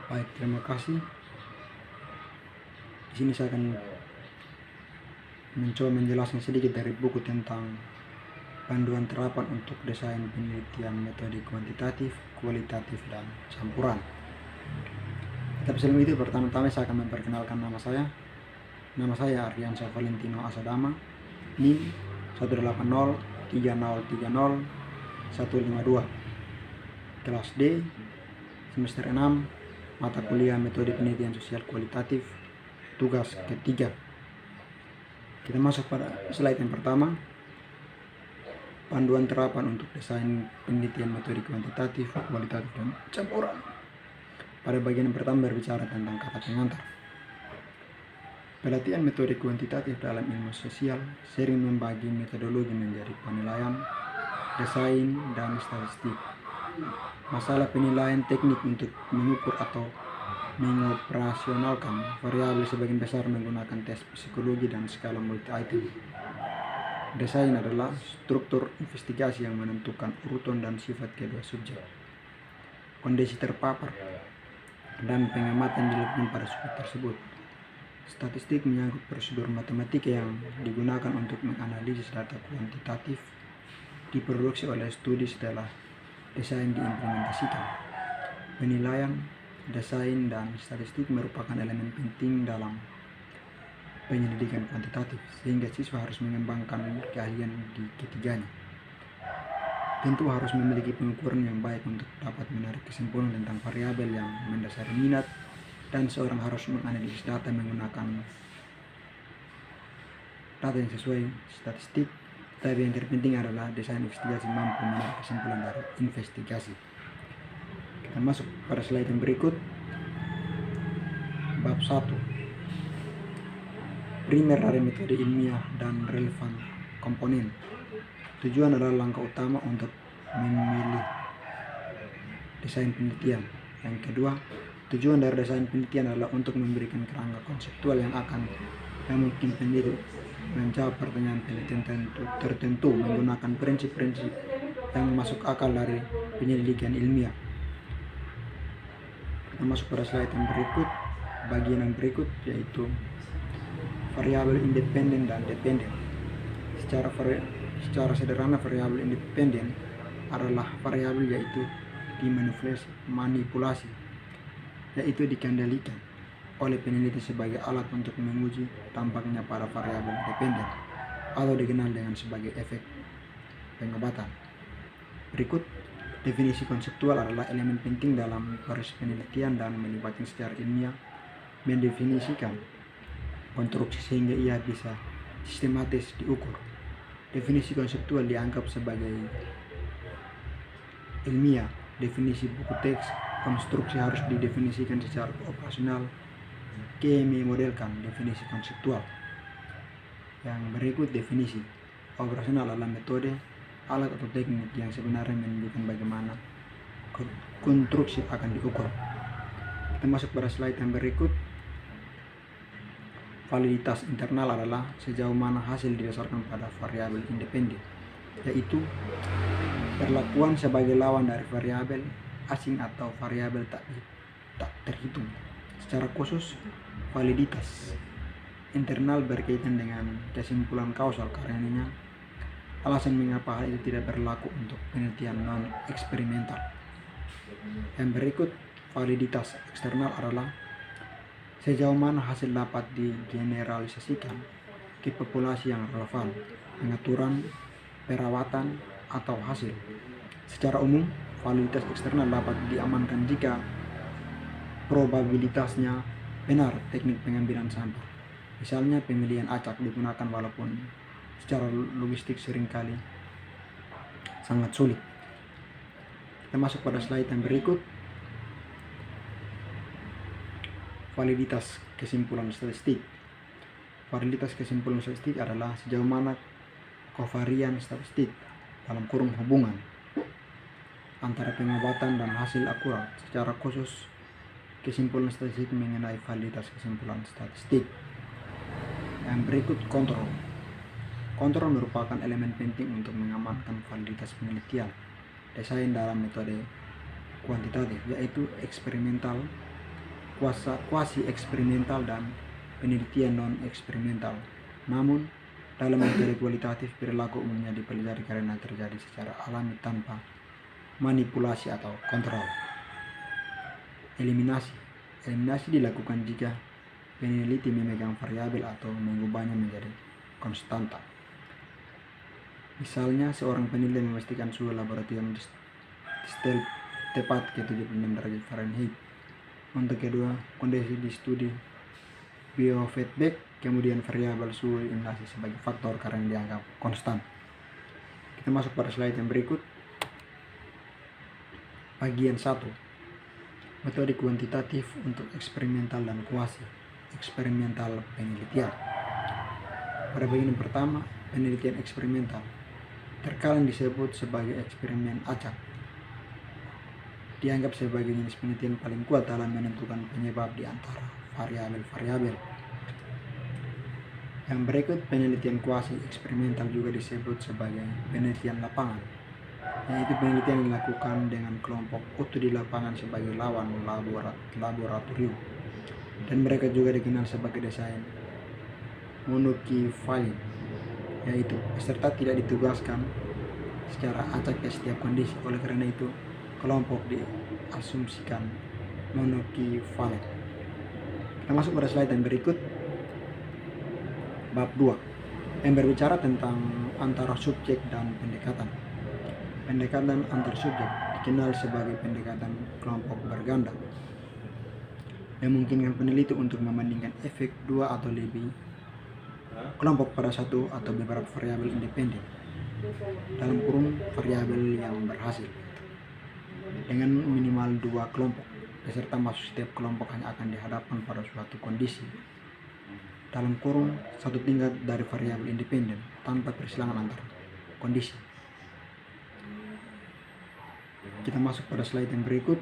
Baik, terima kasih. Di sini saya akan mencoba menjelaskan sedikit dari buku tentang panduan terapan untuk desain penelitian metode kuantitatif, kualitatif, dan campuran. Tapi sebelum itu, pertama-tama saya akan memperkenalkan nama saya. Nama saya Ardiansyah Valentino Asadama, NIM 1803030 kelas D, semester 6, mata kuliah metode penelitian sosial kualitatif, tugas ketiga. Kita masuk pada slide yang pertama, panduan terapan untuk desain penelitian metode kuantitatif, kualitatif, dan campuran. Pada bagian yang pertama berbicara tentang kata pengantar. Pelatihan metode kuantitatif dalam ilmu sosial sering membagi metodologi menjadi penilaian, desain, dan statistik. Masalah penilaian teknik untuk mengukur atau mengoperasionalkan variabel sebagian besar menggunakan tes psikologi dan skala multi-item. Desain adalah struktur investigasi yang menentukan urutan dan sifat kedua subjek, kondisi terpapar, dan pengamatan dilakukan pada subjek tersebut. Statistik menyangkut prosedur matematika yang digunakan untuk menganalisis data kuantitatif diproduksi oleh studi setelah desain diimplementasikan. Penilaian, desain, dan statistik merupakan elemen penting dalam penyelidikan kuantitatif, sehingga siswa harus mengembangkan keahlian di ketiganya. Tentu harus memiliki pengukuran yang baik untuk dapat menarik kesimpulan tentang variabel yang mendasari minat, dan seorang harus menganalisis data menggunakan data yang sesuai statistik. Tapi yang terpenting adalah desain investigasi mampu menarik kesimpulan dari investigasi. Kita masuk pada slide yang berikut. Bab 1. Primer dari metode ilmiah dan relevan komponen. Tujuan adalah langkah utama untuk memilih desain penelitian. Yang kedua, tujuan dari desain penelitian adalah untuk memberikan kerangka konseptual yang akan memungkinkan peneliti menjawab pertanyaan penelitian tertentu menggunakan prinsip-prinsip yang masuk akal dari penyelidikan ilmiah. Kita masuk pada slide yang berikut, bagian yang berikut, yaitu variabel independen dan dependen. Secara sederhana, variabel independen adalah variabel yaitu dimanipulasi, yaitu dikendalikan oleh peneliti sebagai alat untuk menguji tampaknya pada variabel dependen atau dikenal dengan sebagai efek pengobatan. Berikut, definisi konseptual adalah elemen penting dalam proses penelitian dan melibatkan secara ilmiah mendefinisikan konstruksi sehingga ia bisa sistematis diukur. Definisi konseptual dianggap sebagai ilmiah. Definisi buku teks konstruksi harus didefinisikan secara operasional ke memodelkan definisi konseptual. Yang berikut definisi operasional adalah metode, alat atau teknik yang sebenarnya menunjukkan bagaimana konstruksi akan diukur. Kita masuk pada slide yang berikut. Validitas internal adalah sejauh mana hasil didasarkan pada variabel independen, yaitu perlakuan sebagai lawan dari variabel asing atau variabel tak terhitung. Secara khusus, validitas internal berkaitan dengan kesimpulan kausal, karenanya alasan mengapa hal itu tidak berlaku untuk penelitian non-eksperimental. Yang berikut, validitas eksternal adalah sejauh mana hasil dapat digeneralisasikan ke populasi yang relevan, pengaturan, perawatan, atau hasil. Secara umum, validitas eksternal dapat diamankan jika probabilitasnya benar teknik pengambilan sampel. Misalnya, pemilihan acak digunakan walaupun secara logistik seringkali sangat sulit. Kita masuk pada slide yang berikut. Validitas kesimpulan statistik. Validitas kesimpulan statistik adalah sejauh mana kovarian statistik dalam kurung hubungan antara pengobatan dan hasil akurat. Secara khusus, kesimpulan statistik mengenai validitas kesimpulan statistik. Yang berikut, kontrol. Kontrol merupakan elemen penting untuk mengamankan validitas penelitian desain dalam metode kuantitatif, yaitu eksperimental kuasi eksperimental dan penelitian non-eksperimental. Namun, dalam metode kualitatif, perilaku umumnya dipelajari karena terjadi secara alami tanpa manipulasi atau kontrol. Eliminasi dilakukan jika peneliti memegang variabel atau mengubahnya menjadi konstanta. Misalnya, seorang peneliti memastikan suhu laboratorium distil tepat ke 76 derajat Fahrenheit. Untuk kedua kondisi di studi biofeedback, kemudian variabel suhu eliminasi sebagai faktor karena dianggap konstan. Kita masuk pada slide yang berikut. Bagian 1. Metode kuantitatif untuk eksperimental dan kuasi eksperimental penelitian. Pada bagian yang pertama, penelitian eksperimental terkadang disebut sebagai eksperimen acak. Dianggap sebagai jenis penelitian paling kuat dalam menentukan penyebab di antara variabel-variabel. Yang berikut, penelitian kuasi eksperimental juga disebut sebagai penelitian lapangan, yaitu penelitian dilakukan dengan kelompok utuh di lapangan sebagai lawan laboratorium, dan mereka juga dikenal sebagai desain monokivalent, yaitu peserta tidak ditugaskan secara acak ke setiap kondisi. Oleh karena itu, kelompok diasumsikan monokivalent. Kita masuk pada slide yang berikut. Bab 2 yang berbicara tentang antara subjek dan pendekatan. Pendekatan antar subjek dikenal sebagai pendekatan kelompok berganda, yang memungkinkan peneliti untuk membandingkan efek dua atau lebih kelompok pada satu atau beberapa variabel independen, dalam kurung variabel yang berhasil, dengan minimal dua kelompok. Peserta masuk setiap kelompok hanya akan dihadapkan pada suatu kondisi, dalam kurung satu tingkat dari variabel independen, tanpa persilangan antar kondisi. Kita masuk pada slide yang berikut.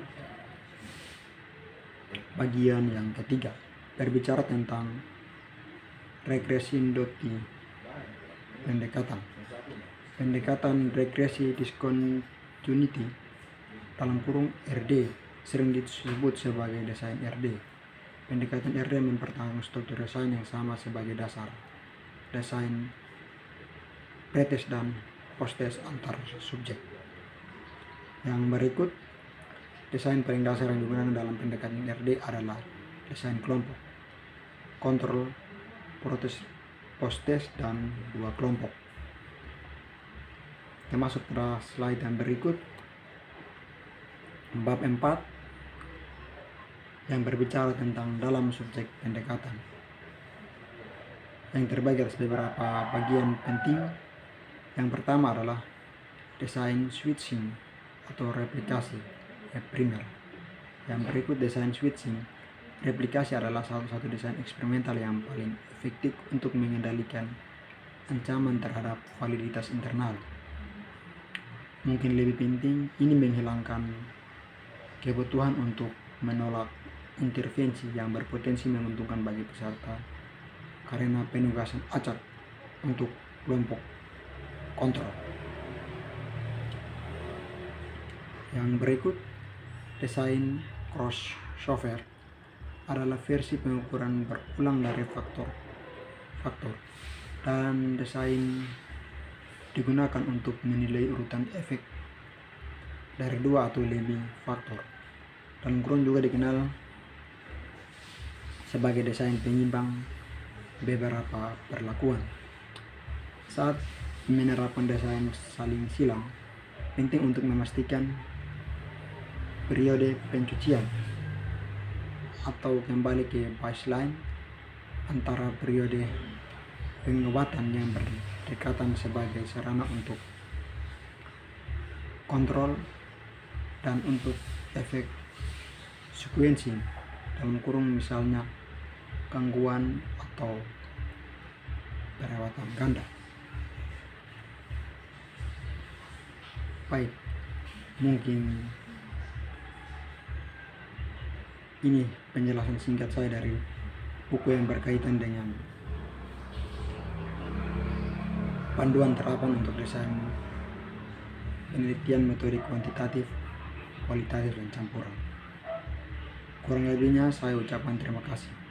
Bagian yang ketiga berbicara tentang regresi induktif pendekatan. Pendekatan regresi discontinuity, dalam kurung RD, sering disebut sebagai desain RD. Pendekatan RD mempertahankan struktur desain yang sama sebagai dasar desain pretest dan posttest antar subjek. Yang berikut, desain paling dasar yang digunakan dalam pendekatan RD adalah desain kelompok, kontrol, posttest, dan dua kelompok. Kita masuk pada slide yang berikut. Bab 4 yang berbicara tentang dalam subjek pendekatan, yang terbagi atas beberapa bagian penting. Yang pertama adalah desain switching atau replikasi, primer. Yang berikut, desain switching. Replikasi adalah salah satu desain eksperimental yang paling efektif untuk mengendalikan ancaman terhadap validitas internal. Mungkin lebih penting, ini menghilangkan kebutuhan untuk menolak intervensi yang berpotensi menguntungkan bagi peserta karena penugasan acak untuk kelompok kontrol. Yang berikut, desain crossover adalah versi pengukuran berulang dari faktor, dan desain digunakan untuk menilai urutan efek dari dua atau lebih faktor. Dalam kurung juga dikenal sebagai desain penyimbang beberapa perlakuan. Saat menerapkan desain saling silang, penting untuk memastikan periode pencucian atau kembali ke baseline antara periode pengobatan yang berdekatan sebagai sarana untuk kontrol dan untuk efek sequencing, dalam kurung misalnya gangguan atau perawatan ganda. Baik, mungkin ini penjelasan singkat saya dari buku yang berkaitan dengan panduan terapan untuk desain penelitian metode kuantitatif, kualitatif, dan campuran. Kurang lebihnya saya ucapkan terima kasih.